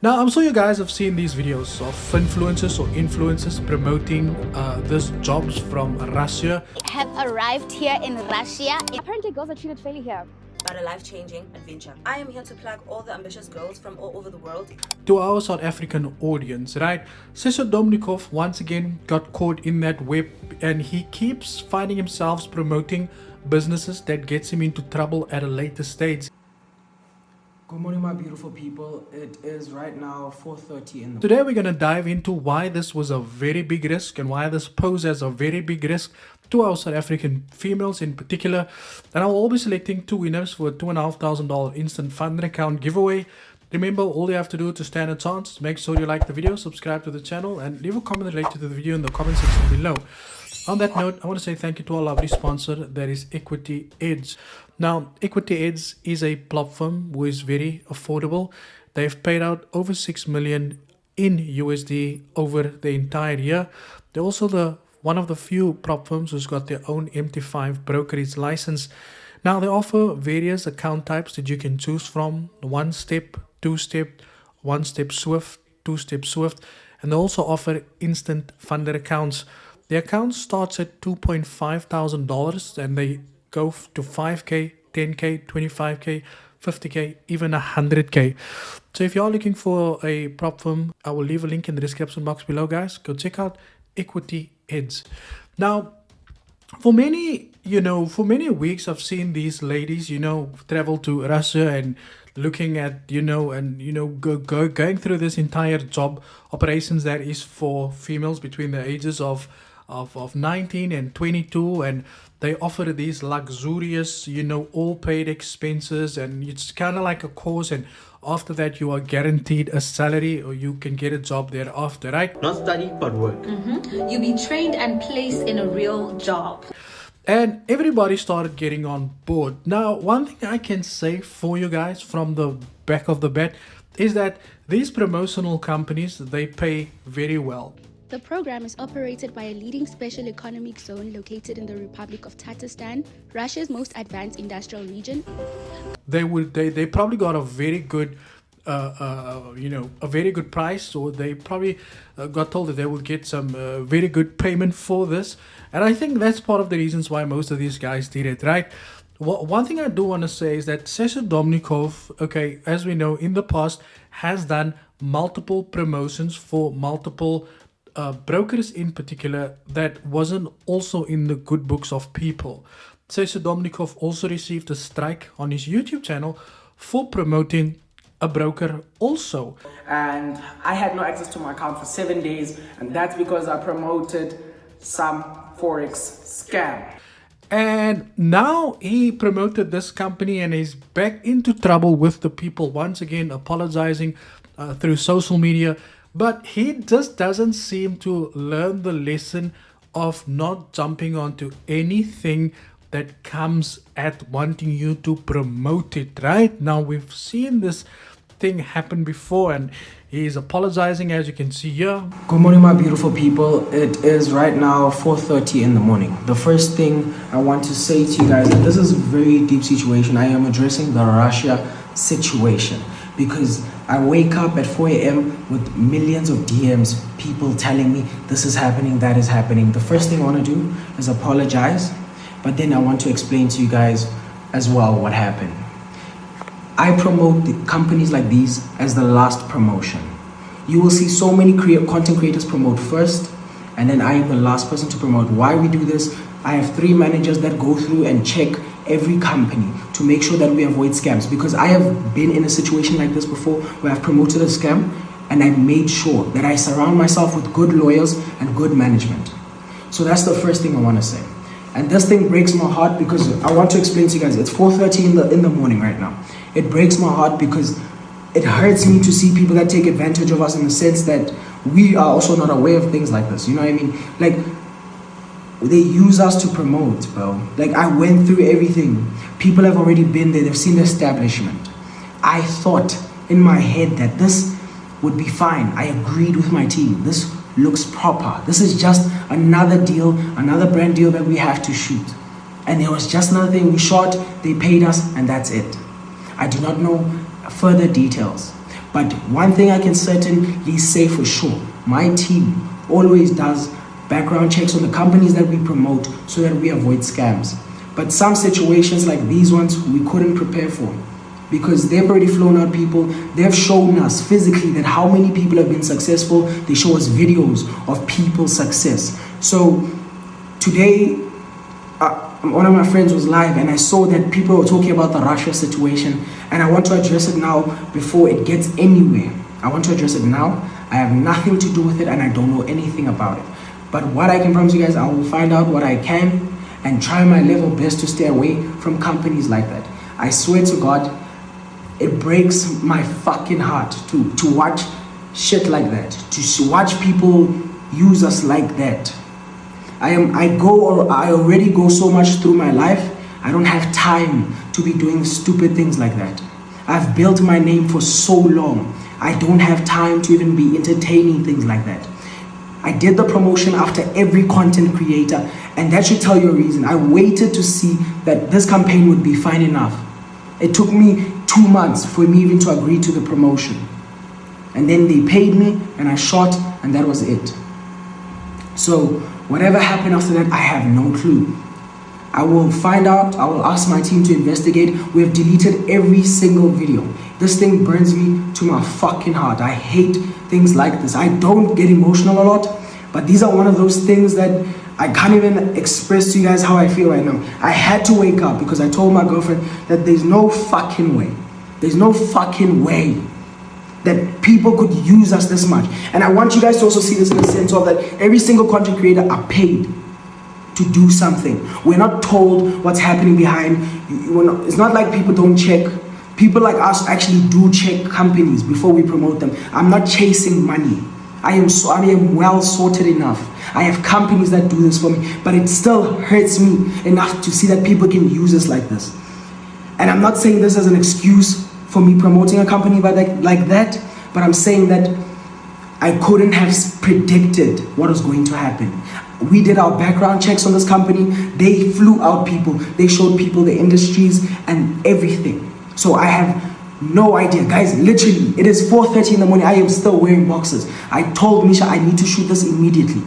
Now, I'm sure you guys have seen these videos of influencers or influencers promoting these jobs from Russia. Have arrived here in Russia. Apparently, girls are treated fairly here. But a life-changing adventure. I am here to plug all the ambitious girls from all over the world To our South African audience, right? Sesha Domnikov once again got caught in that web, and he keeps finding himself promoting businesses that gets him into trouble at a later stage. Good morning, my beautiful people. It is right now 4:30 in the Today we're going to dive into why this was a very big risk and why this poses as a very big risk to our South African females in particular. And I will be selecting two winners for a $2,500 instant fund account giveaway. Remember, all you have to do to stand a chance, make sure you like the video, subscribe to the channel, and leave a comment related to the video in the comment section below. On that note, I want to say thank you to our lovely sponsor, that is Equity Edge. Now, Equity Edge is a platform who is very affordable. They've paid out over 6 million in USD over the entire year. They're also one of the few platforms who's got their own MT5 brokerage license. Now, they offer various account types that you can choose from: 1-step, 2-step, 1-step Swift, 2-step Swift, and they also offer instant funder accounts. The account starts at $2,500 and they go to 5K, 10K, 25K, 50K, even 100K. So if you are looking for a prop firm, I will leave a link in the description box below, guys. Go check out Equity Edge. Now, for many weeks I've seen these ladies, travel to Russia and looking at, going through this entire job operations that is for females between the ages of 19 and 22, and they offer these luxurious, all paid expenses, and it's kind of like a course, and after that you are guaranteed a salary or you can get a job thereafter, right? Not study but work. You'll be trained and placed in a real job. And everybody started getting on board. Now, one thing I can say for you guys from the back of the bat is that these promotional companies, they pay very well. The program is operated by a leading special economic zone located in the Republic of Tatarstan, Russia's most advanced industrial region. They probably got a very good a very good price, or they probably got told that they will get some very good payment for this, and I think that's part of the reasons why most of these guys did it, right? One thing I do want to say is that Sesha Domnikov, okay, as we know, in the past has done multiple promotions for multiple brokers in particular that wasn't also in the good books of people. Sesha Domnikov also received a strike on his YouTube channel for promoting a broker also. and I had no access to my account for 7 days, and that's because I promoted some Forex scam. And now he promoted this company and is back into trouble with the people, once again apologizing through social media. But he just doesn't seem to learn the lesson of not jumping onto anything that comes at wanting you to promote it, right? Now, we've seen this thing happen before, and he's apologizing, as you can see here. Good morning, my beautiful people. It is right now 4:30 in the morning. The first thing I want to say to you guys that this is a very deep situation. I am addressing the Russia situation because I wake up at 4 a.m. with millions of DMs, people telling me this is happening, that is happening. The first thing I want to do is apologize, but then I want to explain to you guys as well what happened. I promote the companies like these as the last promotion. You will see so many content creators promote first, and then I am the last person to promote. Why we do this? I have 3 managers that go through and check every company to make sure that we avoid scams, because I have been in a situation like this before where I've promoted a scam and I made sure that I surround myself with good lawyers and good management. So that's the first thing I want to say. And this thing breaks my heart because I want to explain to you guys, it's 4:30 in the morning right now. It breaks my heart because it hurts me to see people that take advantage of us, in the sense that we are also not aware of things like this. You know what I mean? Like, they use us to promote, bro. Like, I went through everything. People have already been there. They've seen the establishment. I thought in my head that this would be fine. I agreed with my team. This looks proper. This is just another deal, another brand deal that we have to shoot. And there was just another thing we shot, they paid us, and that's it. I do not know further details. But one thing I can certainly say for sure, my team always does background checks on the companies that we promote so that we avoid scams. But some situations like these ones, we couldn't prepare for because they've already flown out people. They've shown us physically that how many people have been successful. They show us videos of people's success. So today, one of my friends was live and I saw that people were talking about the Russia situation, and I want to address it now before it gets anywhere. I want to address it now. I have nothing to do with it and I don't know anything about it. But what I can promise you guys, I will find out what I can and try my level best to stay away from companies like that. I swear to God, it breaks my fucking heart to watch shit like that, to watch people use us like that. I already go so much through my life. I don't have time to be doing stupid things like that. I've built my name for so long. I don't have time to even be entertaining things like that. I did the promotion after every content creator, and that should tell you a reason. I waited to see that this campaign would be fine enough. It took me 2 months for me even to agree to the promotion. And then they paid me and I shot, and that was it. So whatever happened after that, I have no clue. I will find out. I will ask my team to investigate. We have deleted every single video. This thing burns me to my fucking heart. I hate things like this. I don't get emotional a lot, but these are one of those things that I can't even express to you guys how I feel right now. I had to wake up because I told my girlfriend that there's no fucking way. There's no fucking way that people could use us this much. And I want you guys to also see this in the sense of that every single content creator are paid to do something. We're not told what's happening behind. It's not like people don't check. People like us actually do check companies before we promote them. I'm not chasing money. I am well sorted enough. I have companies that do this for me, but it still hurts me enough to see that people can use us like this. And I'm not saying this as an excuse for me promoting a company like that, but I'm saying that I couldn't have predicted what was going to happen. We did our background checks on this company. They flew out people. They showed people the industries and everything. So I have no idea. Guys, literally, it is 4:30 in the morning. I am still wearing boxers. I told Misha I need to shoot this immediately.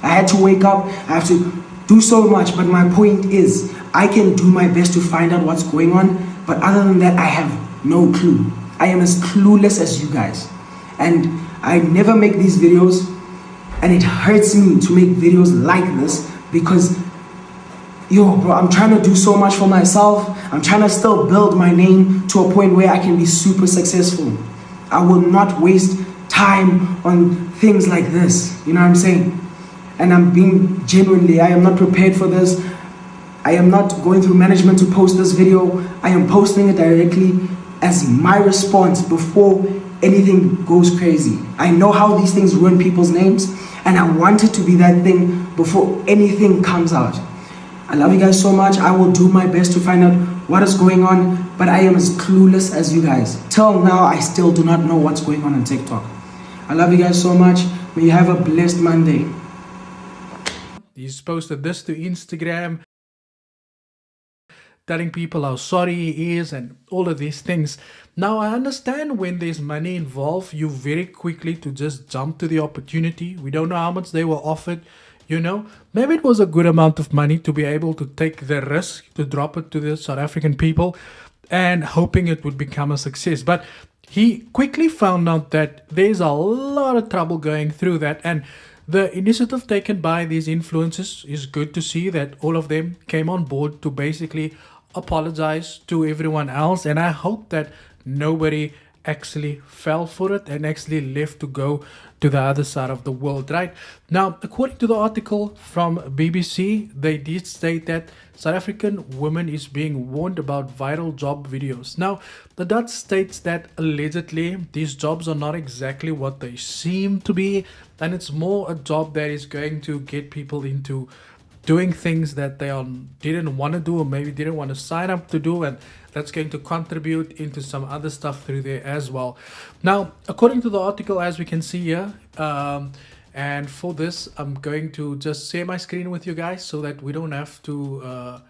I had to wake up. I have to do so much. But my point is, I can do my best to find out what's going on. But other than that, I have no clue. I am as clueless as you guys. And I never make these videos. And it hurts me to make videos like this because, yo, bro, I'm trying to do so much for myself. I'm trying to still build my name to a point where I can be super successful. I will not waste time on things like this. You know what I'm saying? And I'm being genuinely, I am not prepared for this. I am not going through management to post this video. I am posting it directly as my response before anything goes crazy. I know how these things ruin people's names, and I want it to be that thing before anything comes out. I love you guys so much. I will do my best to find out what is going on, but I am as clueless as you guys. Till now, I still do not know what's going on TikTok. I love you guys so much. May you have a blessed Monday. He's posted this to Instagram, telling people how sorry he is and all of these things. Now, I understand when there's money involved, you very quickly to just jump to the opportunity. We don't know how much they were offered, you know. Maybe it was a good amount of money to be able to take the risk to drop it to the South African people and hoping it would become a success. But he quickly found out that there's a lot of trouble going through that, and the initiative taken by these influencers is good to see that all of them came on board to basically apologize to everyone else. And I hope that nobody actually fell for it and actually left to go to the other side of the world, right? Now, according to the article from BBC, they did state that South African women is being warned about viral job videos. Now, the Dutch states that allegedly these jobs are not exactly what they seem to be, and it's more a job that is going to get people into doing things that they didn't want to do, or maybe didn't want to sign up to do, and that's going to contribute into some other stuff through there as well. Now, according to the article, as we can see here, and for this, I'm going to just share my screen with you guys so that we don't have to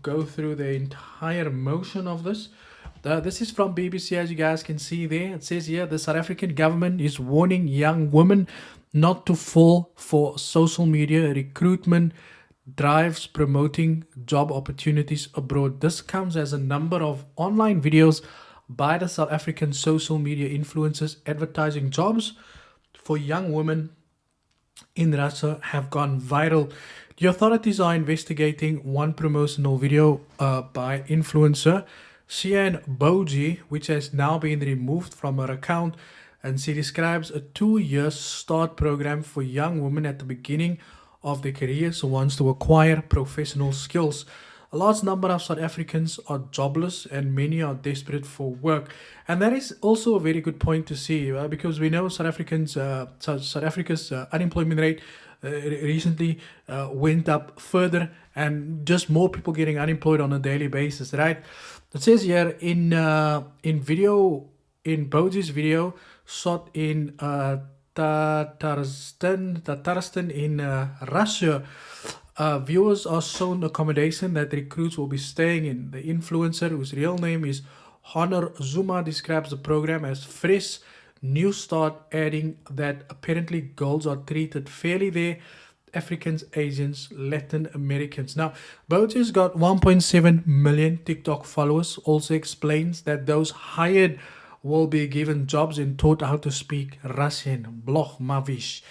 go through the entire motion of this. This is from BBC, as you guys can see there. It says here the South African government is warning young women not to fall for social media recruitment drives promoting job opportunities abroad. This comes as a number of online videos by the South African social media influencers advertising jobs for young women in Russia have gone viral. The authorities are investigating one promotional video by influencer Sian Boji, which has now been removed from her account, and she describes a 2-year start program for young women at the beginning of their careers who wants to acquire professional skills. A large number of South Africans are jobless and many are desperate for work. And that is also a very good point to see because we know South Africa's unemployment rate recently went up further, and just more people getting unemployed on a daily basis, right? It says here in Boji's video shot in Tatarstan in Russia, viewers are shown accommodation that recruits will be staying in. The influencer, whose real name is Honor Zuma, describes the program as fresh new start, adding that apparently girls are treated fairly there. Africans, Asians, Latin Americans. Now, Boji's got 1.7 million TikTok followers. Also explains that those hired will be given jobs and taught how to speak Russian. Bloch Mavish.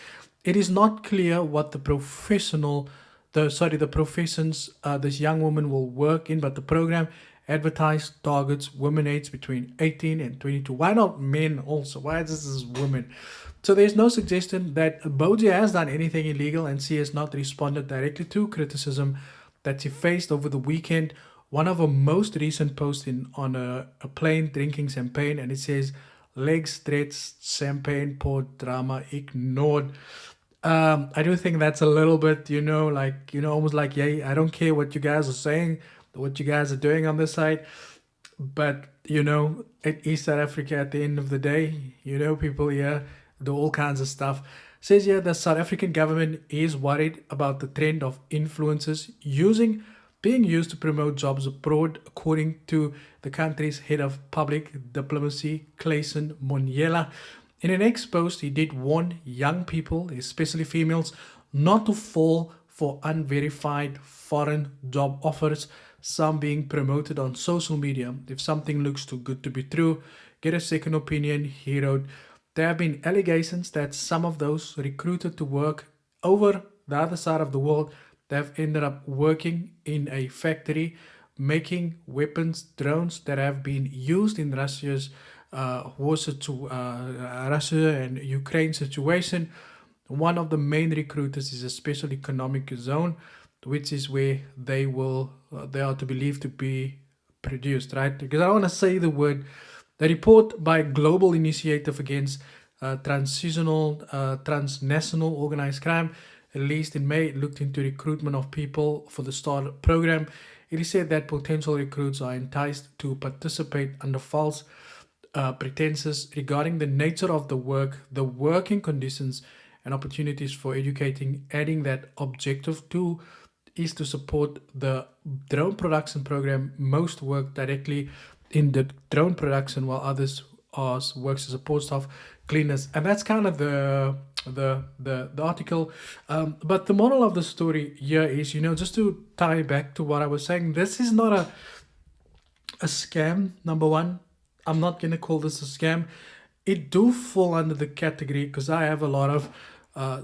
It is not clear what the professions this young woman will work in, but the program advertised targets women aged between 18 and 22. Why not men also? Why is this women? So there's no suggestion that Boji has done anything illegal, and she has not responded directly to criticism that she faced over the weekend. One of her most recent posts on a plane drinking champagne, and it says, legs stretched, champagne poured, drama ignored. I do think that's a little bit, almost like, yay, I don't care what you guys are saying, what you guys are doing on this side. But, it is South Africa at the end of the day. People here do all kinds of stuff. Says here the South African government is worried about the trend of influencers being used to promote jobs abroad, according to the country's head of public diplomacy, Clayson Monyela. In an ex post, he did warn young people, especially females, not to fall for unverified foreign job offers, some being promoted on social media. If something looks too good to be true, get a second opinion, he wrote. There have been allegations that some of those recruited to work over the other side of the world, they have ended up working in a factory making weapons, drones that have been used in Russia's Russia and Ukraine situation. One of the main recruiters is a special economic zone, which is where they are to believed to be produced, right? Because I don't want to say the word. The report by Global Initiative Against Transnational Organized Crime, released in May, looked into recruitment of people for the START program. It is said that potential recruits are enticed to participate under false pretenses regarding the nature of the work, the working conditions, and opportunities for educating, adding that objective is to support the drone production program. Most work directly in the drone production, while others works as support staff, cleaners, and that's kind of the article. But the moral of the story here is, just to tie back to what I was saying, this is not a scam. Number one, I'm not gonna call this a scam. It do fall under the category, because I have a lot of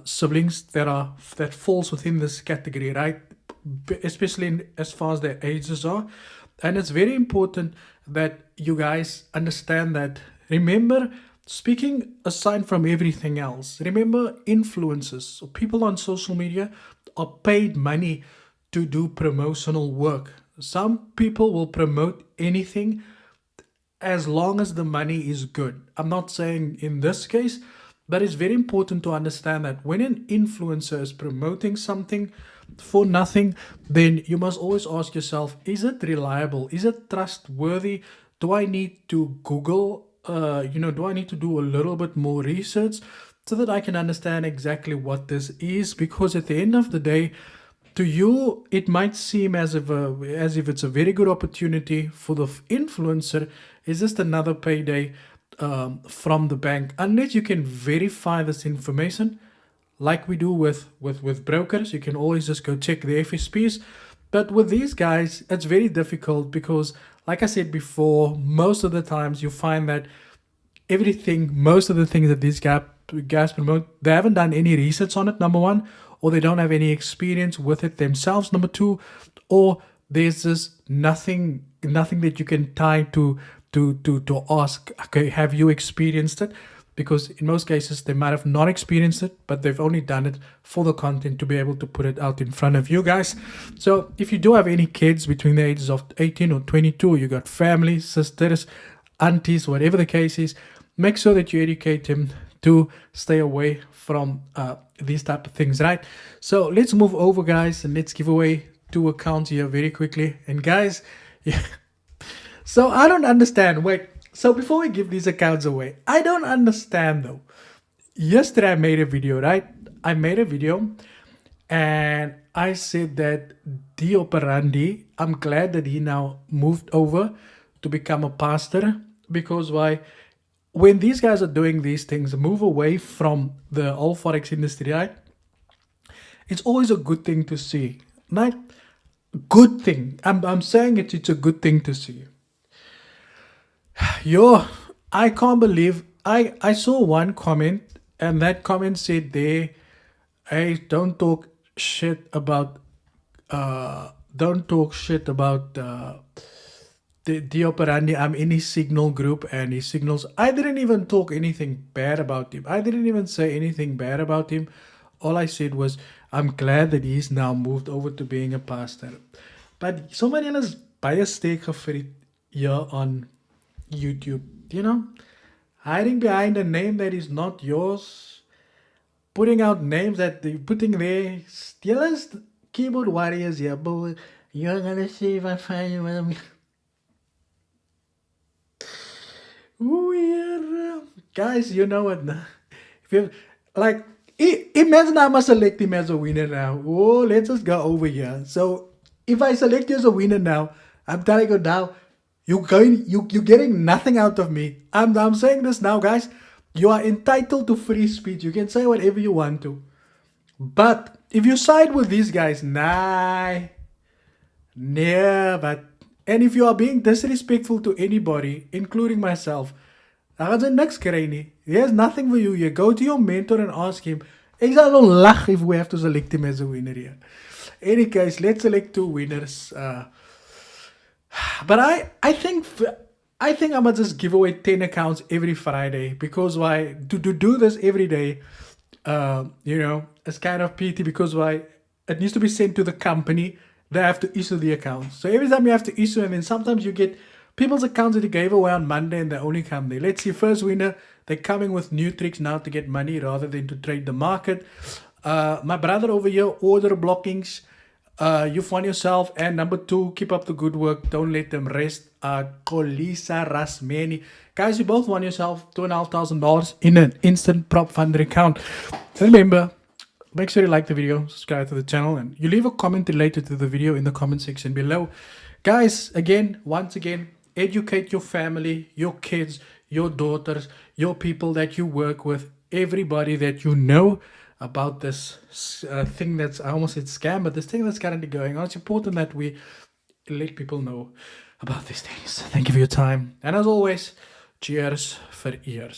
siblings that falls within this category, right? Especially as far as their ages are. And it's very important that you guys understand that. Remember, speaking aside from everything else, remember influencers or people on social media are paid money to do promotional work. Some people will promote anything as long as the money is good. I'm not saying in this case, but it's very important to understand that when an influencer is promoting something for nothing, then you must always ask yourself, is it reliable? Is it trustworthy? Do I need to Google, do I need to do a little bit more research so that I can understand exactly what this is? Because at the end of the day, to you, it might seem as if it's a very good opportunity for the influencer. It's just another payday from the bank. Unless you can verify this information, like we do with brokers, you can always just go check the FSPs. But with these guys, it's very difficult because, like I said before, most of the times you find that most of the things that these guys promote, they haven't done any research on it, number one, or they don't have any experience with it themselves, number two, or there's just nothing that you can tie to ask, okay, have you experienced it? Because in most cases they might have not experienced it, but they've only done it for the content to be able to put it out in front of you guys. So if you do have any kids between the ages of 18 or 22, you got family, sisters, aunties, whatever the case is, make sure that you educate them to stay away from these type of things, right? So let's move over, guys, and let's give away 2 accounts here very quickly. And guys, yeah. So I don't understand. Wait, so before we give these accounts away, I don't understand though. Yesterday I made a video, right? I made a video and I said that Dioperandi, I'm glad that he now moved over to become a pastor, because why? When these guys are doing these things, move away from the whole forex industry, right? It's always a good thing to see, right? Good thing. I'm saying it's a good thing to see. Yo, I can't believe I saw one comment, and that comment said there, hey, don't talk shit about the Dioperandi. I'm in his signal group and his signals. I didn't even talk anything bad about him. I didn't even say anything bad about him. All I said was, I'm glad that he's now moved over to being a pastor. But somebody else buy a steak of it here on YouTube. You know? Hiding behind a name that is not yours. Putting out names that they're putting there. Still keyboard warriors here, but you're gonna see if I find you. Ooh, yeah. Guys, you know what? If you like, imagine I must select him as a winner now. Oh, let's just go over here. So if I select you as a winner now, I'm telling you now, you're getting nothing out of me. I'm saying this now, guys. You are entitled to free speech. You can say whatever you want to. But if you side with these guys, but and if you are being disrespectful to anybody, including myself, there's nothing for you. You go to your mentor and ask him. Ek sal nou lag if we have to select him as a winner here. Any case, let's select 2 winners. But I think I'm gonna just give away 10 accounts every Friday, because why? To do this every day, it's kind of pity, because why? It needs to be sent to the company. They have to issue the accounts. So every time you have to issue, and then sometimes you get people's accounts that you gave away on Monday and they only come there. Let's see, first winner, they're coming with new tricks now to get money rather than to trade the market. My brother over here, order blockings. You've won yourself. And number 2, keep up the good work. Don't let them rest. Kolisa Rasmeni. Guys, you both won yourself $2,500 in an instant prop funder account. Remember, make sure you like the video, subscribe to the channel, and you leave a comment related to the video in the comment section below. Guys, once again, educate your family, your kids, your daughters, your people that you work with, everybody that you know about this thing that's, I almost said scam, but this thing that's currently going on. It's important that we let people know about these things. Thank you for your time. And as always, cheers for ears.